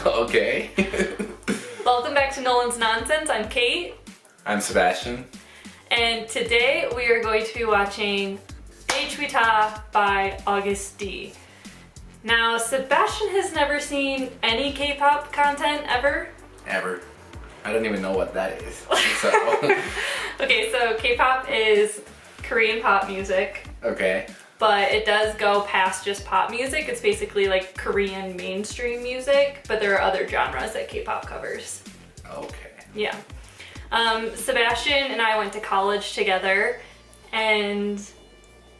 Okay. Welcome back to Nolan's Nonsense. I'm Kate. I'm Sebastian. And today we are going to be watching Daechwita by Agust D. Now, Sebastian has never seen any K-pop content ever. Ever. I don't even know what that is. So. Okay, so K-pop is Korean pop music. Okay. But it does go past just pop music. It's basically like Korean mainstream music, but there are other genres that K-pop covers. Okay. Yeah. Sebastian and I went to college together, and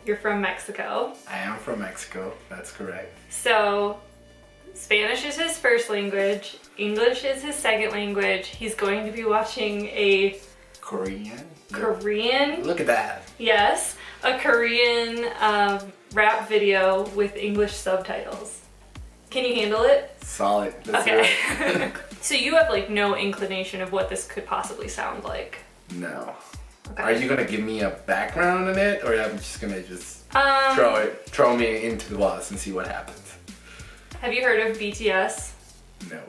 you're from Mexico. I am from Mexico, that's correct. So Spanish is his first language, English is his second language. He's going to be watching a Korean? Look at that. Yes, a Korean rap video with English subtitles. Can you handle it? Solid. Let's do Okay. it. So you have like no inclination of what this could possibly sound like? No. Okay. Are you gonna give me a background on it, or I'm just gonna throw me into the bus and see what happens? Have you heard of BTS? No.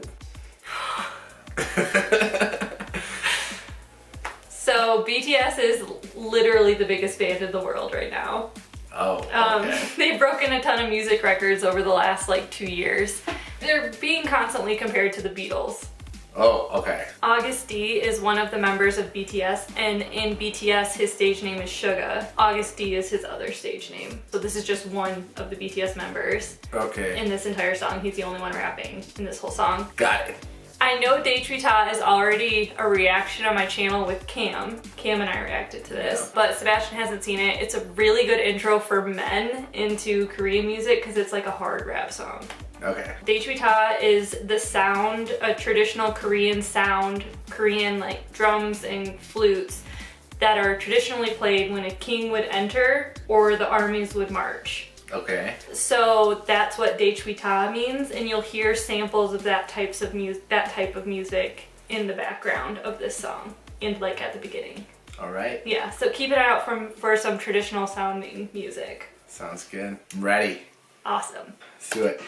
So BTS is literally the biggest band in the world right now. Oh, okay. They've broken a ton of music records over the last like 2 years. They're being constantly compared to the Beatles. Oh, okay. Agust D is one of the members of BTS, and in BTS his stage name is Suga. Agust D is his other stage name. So this is just one of the BTS members. Okay. In this entire song, he's the only one rapping in this whole song. Got it. I know Daechwita is already a reaction on my channel with Cam. Cam and I reacted to this, Yeah. but Sebastian hasn't seen it. It's a really good intro for men into Korean music because it's like a hard rap song. Okay. Daechwita is the sound, a traditional Korean sound, Korean like drums and flutes that are traditionally played when a king would enter or the armies would march. Okay. So that's what Daechwita means, and you'll hear samples of that type of music in the background of this song, and like at the beginning. All right. Yeah, so keep an eye out for some traditional sounding music. Sounds good. I'm ready. Awesome. Let's do it.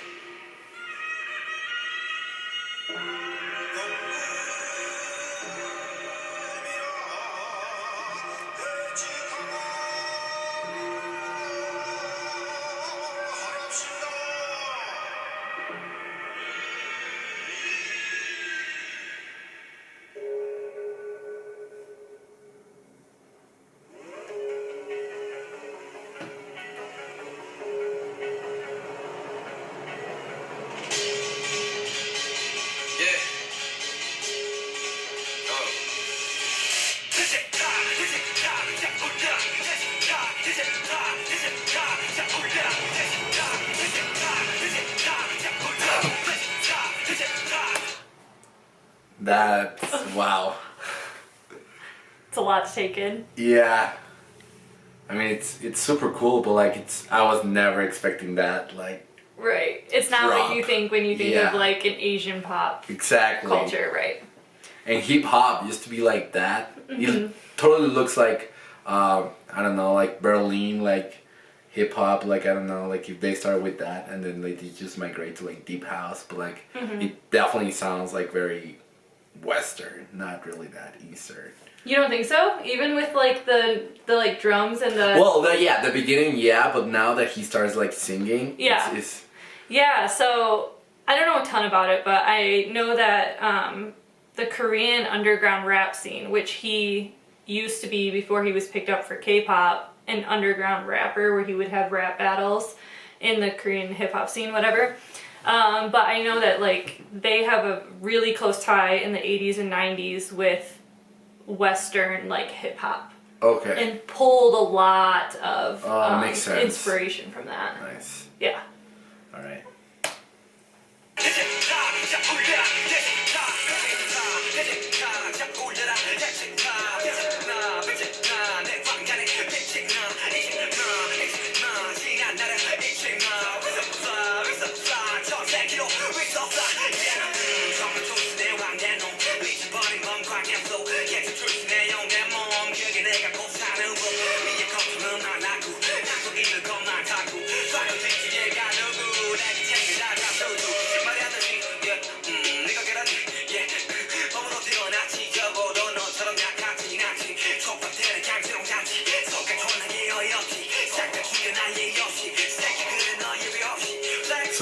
That's wow. It's a lot to take in. Yeah. I mean, it's super cool, but like I was never expecting that. Like. Right. It's not drop. what you think when you think of like an Asian pop exactly culture, right? And hip hop used to be like that. Mm-hmm. It totally looks like I don't know, like Berlin, like hip hop, like I don't know, like if they start with that and then like they just migrate to like deep house, but like it definitely sounds like very Western, not really that Eastern. You don't think so? Even with like the like drums and the the beginning, yeah, but now that he starts like singing, yeah, it's yeah. So I don't know a ton about it, but I know that the Korean underground rap scene, which he used to be before he was picked up for K-pop, an underground rapper where he would have rap battles in the Korean hip hop scene, whatever. But I know that like they have a really close tie in the 80s and 90s with Western like hip hop. Okay. And pulled a lot of makes sense. inspiration from that. Nice. Yeah. All right.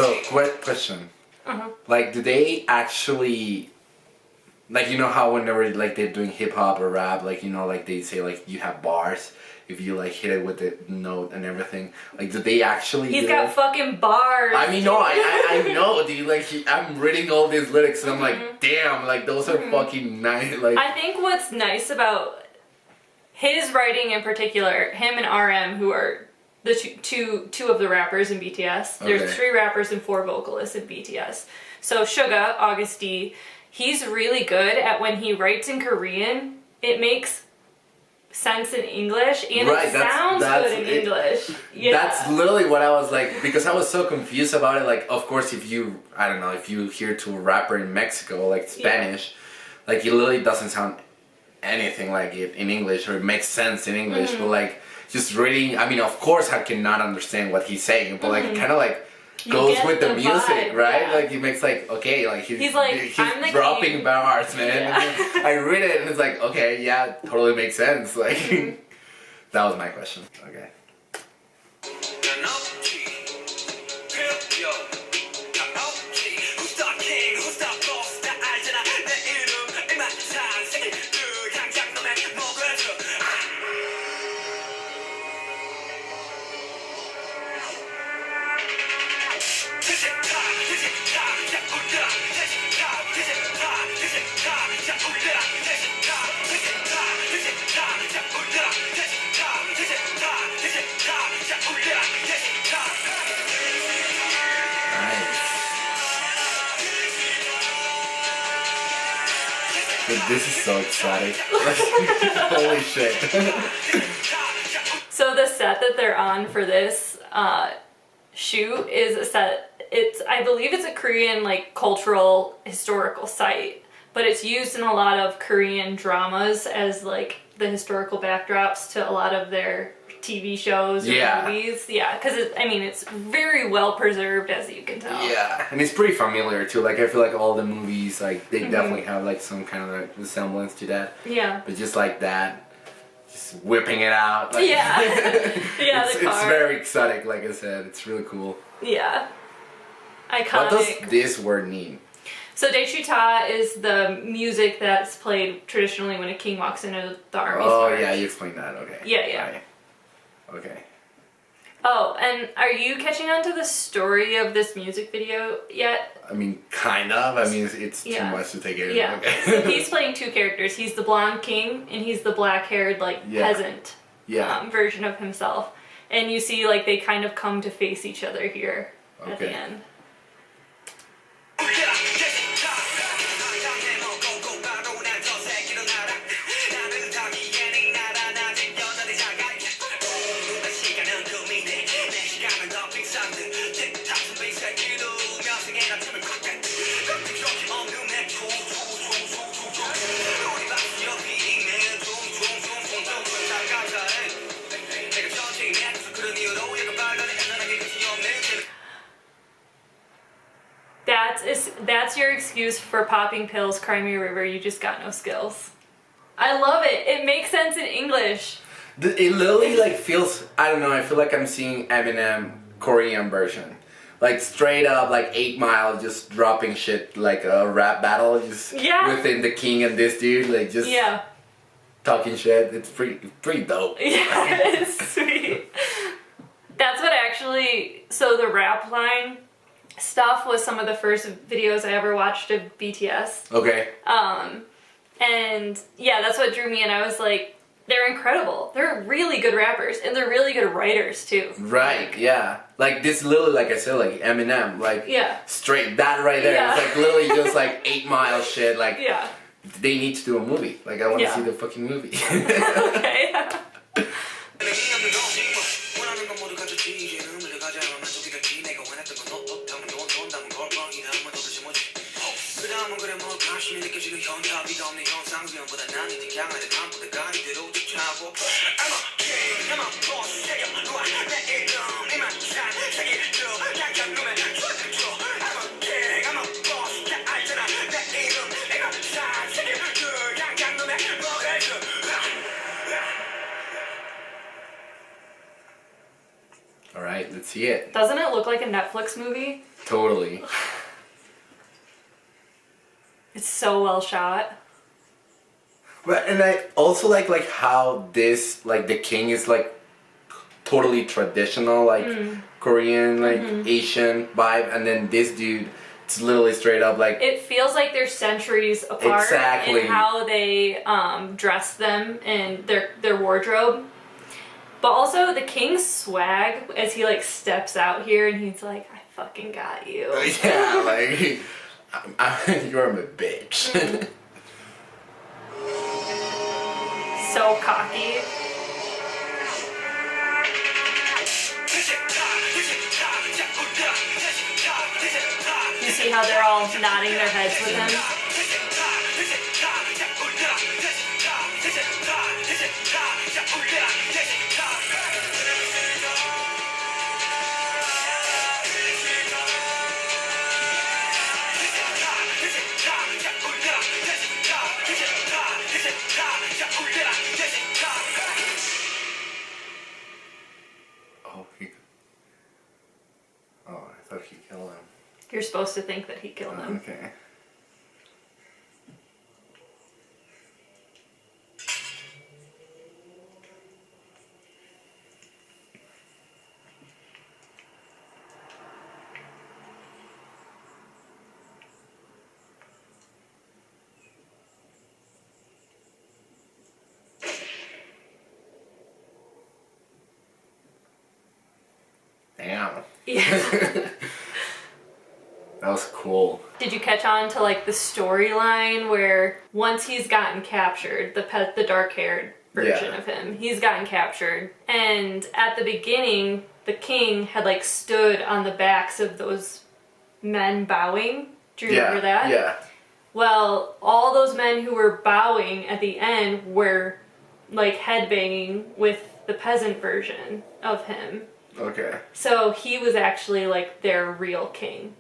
So, quick question. Like, do they actually, like, you know how whenever like they're doing hip hop or rap, like, you know, like they say like you have bars if you like hit it with the note and everything. Like, do they actually? He's got fucking bars. I mean, no, I know, dude. Like, I'm reading all these lyrics and I'm like, damn, like those are fucking nice. Like, I think what's nice about his writing in particular, him and RM, who are the two of the rappers in BTS. There's 3 rappers and 4 vocalists in BTS. So Suga, Agust D, he's really good at when he writes in Korean, it makes sense in English and it sounds good in English. Yeah. That's literally what I was like, because I was so confused about it. Like, of course, if you, I don't know, if you hear to a rapper in Mexico, like Spanish, like it literally doesn't sound anything like it in English, or it makes sense in English, but like just reading, I mean, of course I cannot understand what he's saying, but like kind of like goes with the music, vibe, right? yeah. Like it makes like, okay, like he's I'm the dropping king. bars, man. Yeah. I read it and it's like, okay, yeah, totally makes sense. Like that was my question. Okay. This is so exciting. Holy shit. So the set that they're on for this shoot is a set, I believe it's a Korean like cultural historical site, but it's used in a lot of Korean dramas as like the historical backdrops to a lot of their TV shows or movies. Yeah, because it's very well preserved, as you can tell. Yeah, and it's pretty familiar too. Like I feel like all the movies, like they definitely have like some kind of like resemblance to that. Yeah. But just like that, just whipping it out. Like, yeah. Yeah, it's very exotic. Like I said, it's really cool. Yeah. Iconic. What does this word mean? So Daechwita is the music that's played traditionally when a king walks into the army's march. march. Yeah, you explained that. Okay. Yeah. Right. Okay. Oh, and are you catching on to the story of this music video yet? I mean, kind of. I mean, it's too much to take in. Yeah. Okay. So he's playing 2 characters. He's the blonde king, and he's the black-haired, like, peasant version of himself. And you see, like, they kind of come to face each other here at the end. That's your excuse for popping pills, cry me a river, you just got no skills. I love it. It makes sense in English. It literally like feels, I don't know, I feel like I'm seeing Eminem Korean version. Like straight up like 8 Mile just dropping shit like a rap battle just within the king and this dude, like just talking shit. It's pretty dope. Yeah, it's sweet. That's what actually, so the rap line stuff was some of the first videos I ever watched of BTS. Okay. And yeah, that's what drew me in. I was like, they're incredible. They're really good rappers, and they're really good writers too. Right, yeah. Like this literally, like I said, like Eminem, like straight, that right there. Yeah. It's like literally just like 8 Mile shit, like they need to do a movie. Like I want to see the fucking movie. Okay. All right, let's see it. Doesn't it look like a Netflix movie? Totally. It's so well shot. But and I also like how this like the king is like totally traditional like Korean like Asian vibe, and then this dude it's literally straight up like It feels like they're centuries apart Exactly. in how they dress them and their wardrobe. But also the king's swag as he like steps out here and he's like, I fucking got you. yeah, like you're my bitch. So cocky. You see how they're all nodding their heads with him? Oh, I thought he killed him. You're supposed to think that he killed him. Okay. Damn. Yeah. That was cool. Did you catch on to like the storyline where once he's gotten captured, the dark-haired version of him, he's gotten captured, and at the beginning, the king had like stood on the backs of those men bowing. Do you remember that? Yeah. Well, all those men who were bowing at the end were like headbanging with the peasant version of him. Okay. So he was actually like their real king.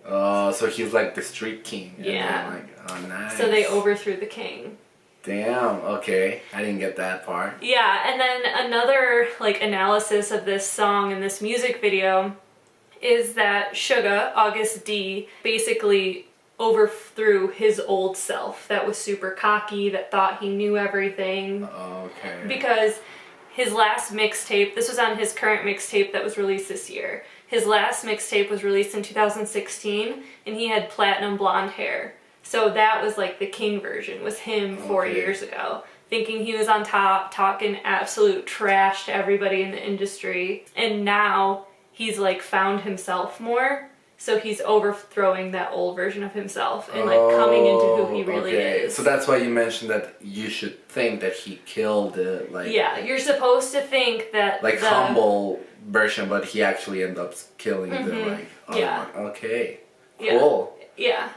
Oh, so he's like the street king. And Yeah. then, like, oh, nice. So they overthrew the king. Damn. Okay, I didn't get that part. Yeah, and then another like analysis of this song and this music video is that Suga, Agust D, basically overthrew his old self that was super cocky, that thought he knew everything. Okay. Because his last mixtape, this was on his current mixtape that was released this year. His last mixtape was released in 2016, and he had platinum blonde hair. So that was like the king version, was him 4 years ago. Thinking he was on top, talking absolute trash to everybody in the industry. And now he's like found himself more. So he's overthrowing that old version of himself and like coming into who he really is. So that's why you mentioned that you should think that he killed the like. Yeah, you're supposed to think that Like the humble version, but he actually ended up killing the like. Other Yeah. one. Okay. Yeah. Cool. Yeah.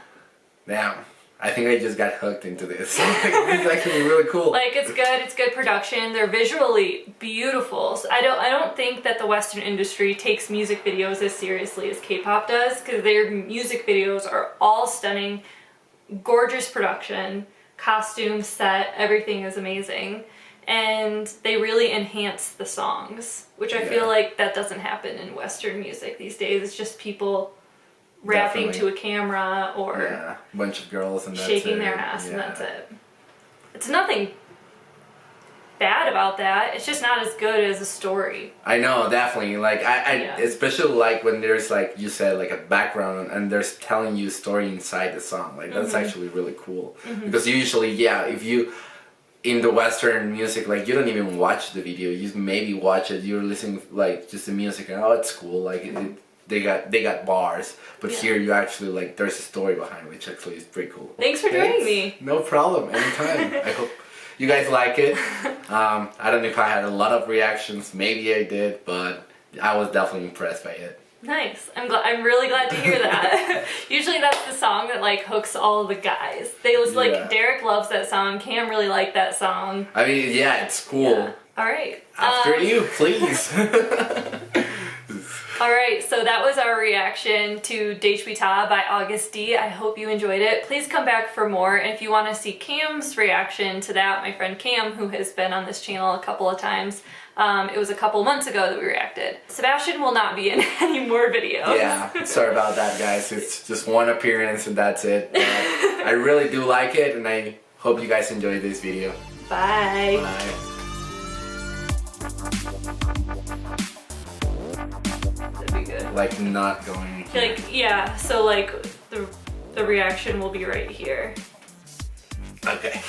Damn. I think I just got hooked into this. It's actually really cool. Like it's good production. They're visually beautiful. So I don't think that the Western industry takes music videos as seriously as K-pop does, because their music videos are all stunning, gorgeous production, costume, set, everything is amazing. And they really enhance the songs, which I feel like that doesn't happen in Western music these days. It's just people rapping Definitely. to a camera or Yeah, a bunch of girls and that's shaking it. their ass and Yeah. that's it. It's nothing bad about that. It's just not as good as a story. I know, definitely. Like I Yeah. especially like when there's like you said like a background and there's telling you a story inside the song. Like that's actually really cool. Because usually, if you in the Western music, like you don't even watch the video. You maybe watch it. You're listening like just the music and oh, it's cool. Like they got bars, but here you actually like there's a story behind, which actually is pretty cool. Thanks for joining me. No problem. Anytime. I hope you guys like it. I don't know if I had a lot of reactions. Maybe I did, but I was definitely impressed by it. Nice. I'm really glad to hear that. Usually that's the song that like hooks all the guys. They was like Derek loves that song. Cam really liked that song. I mean, yeah, it's cool. Yeah. All right. After you, please. Alright, so that was our reaction to Daechwita by Agust D. I hope you enjoyed it. Please come back for more. And if you want to see Cam's reaction to that, my friend Cam, who has been on this channel a couple of times, it was a couple months ago that we reacted. Sebastian will not be in any more videos. Yeah, sorry about that, guys. It's just one appearance and that's it. But I really do like it, and I hope you guys enjoyed this video. Bye. Bye. That'd be good. Like not going. Like, yeah, so like the reaction will be right here. Okay.